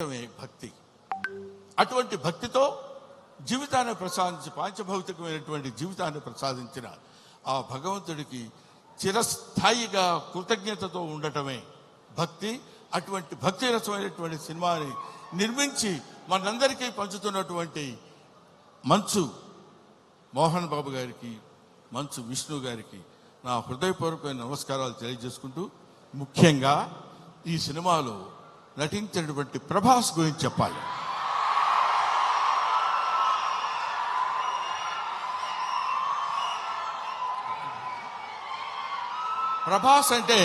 భక్తి. అటువంటి భక్తితో జీవితాన్ని ప్రసాదించి పాంచభౌతికమైనటువంటి జీవితాన్ని ప్రసాదించిన ఆ భగవంతుడికి చిరస్థాయిగా కృతజ్ఞతతో ఉండటమే భక్తి. అటువంటి భక్తి రసమైనటువంటి సినిమాని నిర్మించి మనందరికీ పంచుతున్నటువంటి మంచు మోహన్ బాబు గారికి, మంచు విష్ణు గారికి నా హృదయపూర్వకమైన నమస్కారాలు తెలియజేసుకుంటూ, ముఖ్యంగా ఈ సినిమాలో నటించినటువంటి ప్రభాస్ గురించి చెప్పాలి. ప్రభాస్ అంటే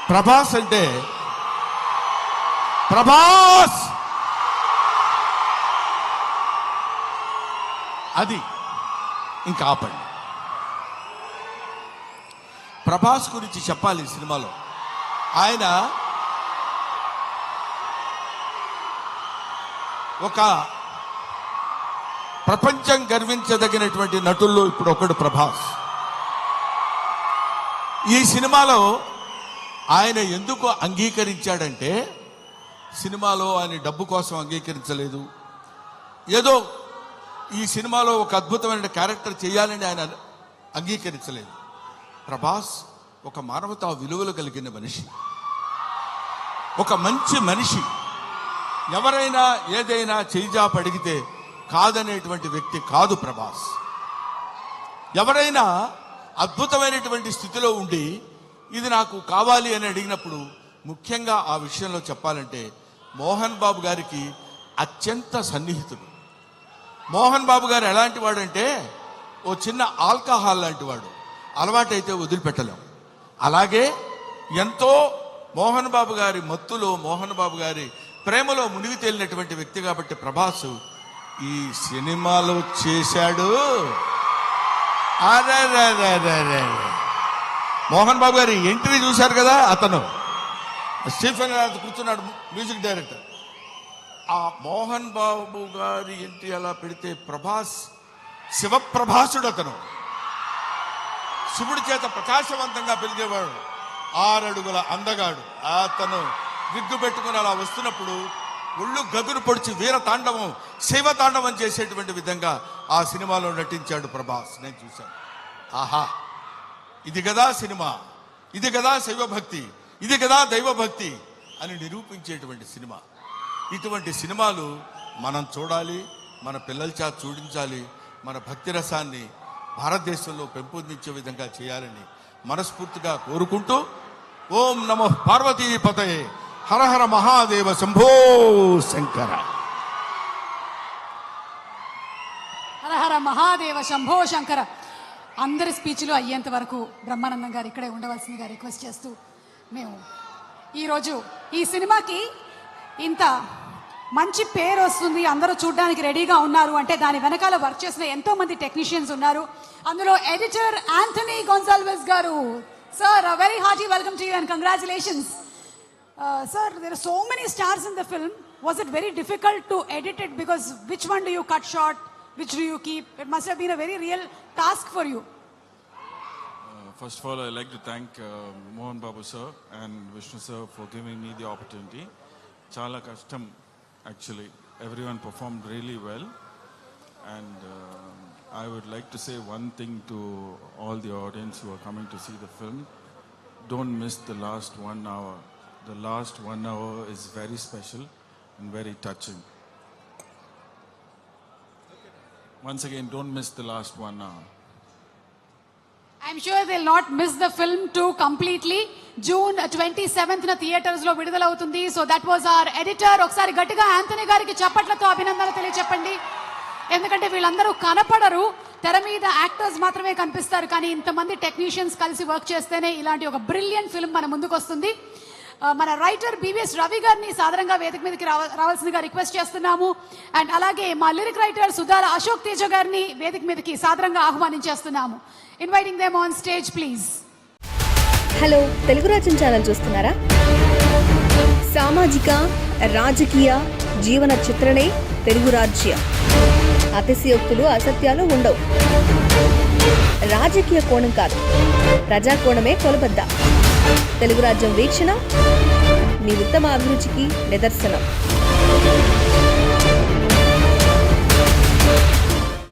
ప్రభాస్ అంటే ప్రభాస్ అది ఇంకా ఆపండి. ప్రభాస్ గురించి చెప్పాలి ఈ సినిమాలో. ఆయన ఒక ప్రపంచం గర్వించదగినటువంటి నటుల్లో ఇప్పుడు ఒకడు ప్రభాస్. ఈ సినిమాలో ఆయన ఎందుకు అంగీకరించాడంటే, సినిమాలో ఆయన డబ్బు కోసం అంగీకరించలేదు. ఏదో ఈ సినిమాలో ఒక అద్భుతమైన క్యారెక్టర్ చేయాలని ఆయన అంగీకరించలేదు. ప్రభాస్ ఒక మానవతా విలువలు కలిగిన మనిషి, ఒక మంచి మనిషి. ఎవరైనా ఏదైనా చేజాప అడిగితే కాదనేటువంటి వ్యక్తి కాదు ప్రభాస్. ఎవరైనా అద్భుతమైనటువంటి స్థితిలో ఉండి ఇది నాకు కావాలి అని అడిగినప్పుడు, ముఖ్యంగా ఆ విషయంలో చెప్పాలంటే మోహన్ బాబు గారికి అత్యంత సన్నిహితుడు. మోహన్ బాబు గారు ఎలాంటి వాడంటే, ఓ చిన్న ఆల్కహాల్ లాంటి వాడు, అలవాటైతే వదిలిపెట్టలేం. అలాగే ఎంతో మోహన్ బాబు గారి మత్తులో, మోహన్ బాబు గారి ప్రేమలో మునిగి తేలినటువంటి వ్యక్తి కాబట్టి ప్రభాస్ ఈ సినిమాలో చేశాడు. అరే మోహన్ బాబు గారి ఎంట్రీ చూశారు కదా, అతను స్టీఫెన్ కూర్చున్నాడు, మ్యూజిక్ డైరెక్టర్. ఆ మోహన్ బాబు గారి ఎంట్రీ అలా పెడితే ప్రభాస్ శివప్రభాసుడు. అతను శివుడి చేత ప్రకాశవంతంగా పెరిగేవాడు, 6 అడుగుల అందగాడు. అతను విగ్గు పెట్టుకుని అలా వస్తున్నప్పుడు ఒళ్ళు గగురు పొడిచి వీర తాండవం, శివ తాండవం చేసేటువంటి విధంగా ఆ సినిమాలో నటించాడు ప్రభాస్. నేను చూశాను. ఆహా, ఇది కదా సినిమా, ఇది కదా శైవభక్తి, ఇది కదా దైవభక్తి అని నిరూపించేటువంటి సినిమా. ఇటువంటి సినిమాలు మనం చూడాలి, మన పిల్లల చేత చూడించాలి. మన భక్తి రసాన్ని భారతదేశంలో పెంపొందించే విధంగా చేయాలని మనస్ఫూర్తిగా కోరుకుంటూ, ఓం నమః పార్వతీపతయే, హర హర మహాదేవ, శంభో శంకర. హర హర మహాదేవ, శంభో శంకర. అందరి స్పీచ్లు అయ్యేంత వరకు బ్రహ్మానందం గారు ఇక్కడే ఉండవలసిందిగా రిక్వెస్ట్ చేస్తూ, మేము ఈరోజు ఈ సినిమాకి ఇంత మంచి పేరు వస్తుంది, అందరూ చూడడానికి రెడీగా ఉన్నారు అంటే దాని వెనకాల వర్క్ చేసిన ఎంతో మంది టెక్నీషియన్స్ ఉన్నారు. అందులో ఎడిటర్ యాంథనీ గొన్సాల్వెస్ గారు. Sir, very hearty welcome to you and congratulations. Sir, there are so many stars in the film. Was it very difficult to edit it? Because which one do you cut short? Which do you keep? It must have been a very real task for you. First of all, I'd like to thank Mohan Babu sir and Vishnu sir for giving me the opportunity. Chala kashtam, actually. Everyone performed really well. And I would like to say one thing to all the audience who are coming to see the film. Don't miss the last 1 hour. The last 1 hour is very special and very touching. Once again, don't miss the last 1 hour. I'm sure they'll not miss the film too completely. June 27th na theaters lo vidudala avutundi. So that was our editor. Okkari gattiga Anthony gariki chappatlato abhinandalu teliyacheppandi. ఎందుకంటే వీళ్ళందరూ కనపడరు, తెర మీద actors మాత్రమే కనిపిస్తారు. కానీ ఇంతమంది technicians కలిసి వర్క్ చేస్తేనే ఇలాంటి ఒక బ్రిలియంట్ ఫిల్మ్ మన ముందుకు వస్తుంది. మన రైటర్ బివిఎస్ రవి గారిని సాధారణంగా వేదిక మీదకి రావాల్సిందిగా రిక్వెస్ట్ చేస్తున్నాము. అండ్ అలాగే మా లిరిక్ రైటర్ సుధాల అశోక్ తేజ గారిని వేదిక మీదకి సాధారణంగా ఆహ్వానించేస్తున్నాము. Inviting them on stage please. Hello, Telugu Rajyam channel చూస్తున్నారా? సామాజిక రాజకీయ జీవన చిత్రణే తెలుగు రాజ్యం. అతిశయోక్తులు అసత్యాలు ఉండవు. రాజకీయ కోణం కాదు, ప్రజా కోణమే కొలబద్ద. తెలుగు రాజ్యం వీక్షణ మీ ఉత్తమ అభిరుచికి నిదర్శనం.